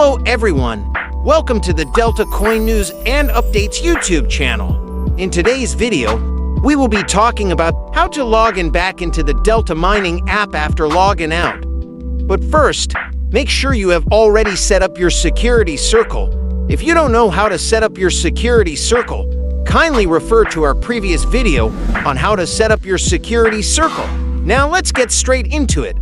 Hello everyone, welcome to the Delta Coin News and Updates YouTube channel. In today's video, we will be talking about how to log in back into the Delta Mining app after logging out. But first, make sure you have already set up your security circle. If you don't know how to set up your security circle, kindly refer to our previous video on how to set up your security circle. Now let's get straight into it.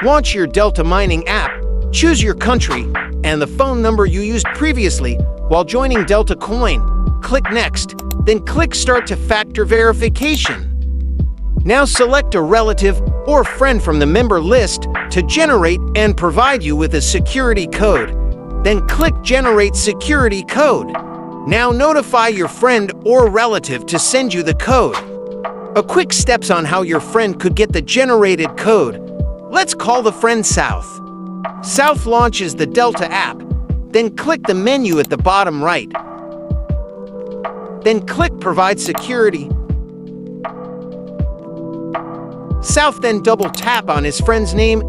Launch your Delta Mining app, choose your country and the phone number you used previously while joining Delta Coin. Click Next, then click Start to Factor Verification. Now select a relative or friend from the member list to generate and provide you with a security code. Then click Generate Security Code. Now notify your friend or relative to send you the code. A quick steps on how your friend could get the generated code. Let's call the friend South. South launches the Delta app, then click the menu at the bottom right. Then click Provide Security. South then double tap on his friend's name.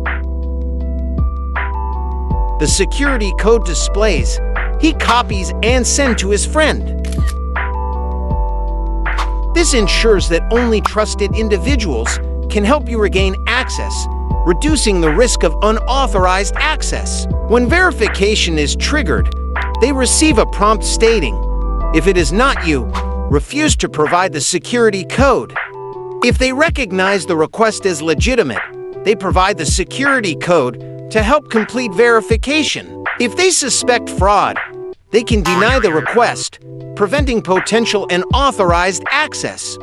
The security code displays. He copies and sends to his friend. This ensures that only trusted individuals can help you regain access, reducing the risk of unauthorized access. When verification is triggered, they receive a prompt stating, if it is not you, refuse to provide the security code. If they recognize the request as legitimate, they provide the security code to help complete verification. If they suspect fraud, they can deny the request, preventing potential unauthorized access.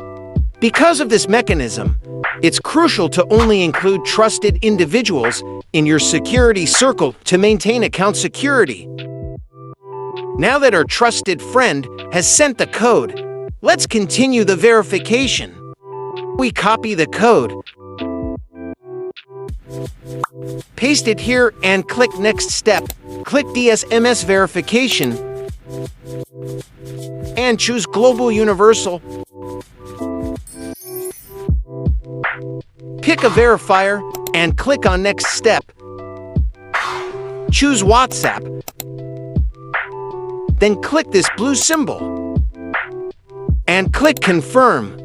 Because of this mechanism, it's crucial to only include trusted individuals in your security circle to maintain account security. Now that our trusted friend has sent the code, let's continue the verification. We copy the code, paste it here and click Next Step. Click DSMS Verification and choose Global Universal. Pick a verifier and click on Next Step. Choose WhatsApp. Then click this blue symbol and click Confirm.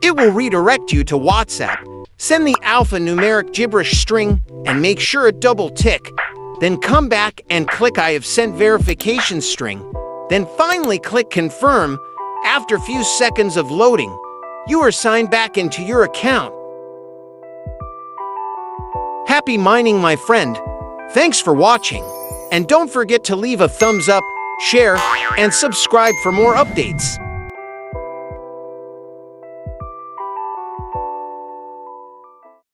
It will redirect you to WhatsApp. Send the alphanumeric gibberish string and make sure it double tick. Then come back and click I have sent verification string. Then finally click Confirm. After a few seconds of loading, you are signed back into your account. Happy mining, my friend. Thanks for watching. And don't forget to leave a thumbs up, share, and subscribe for more updates.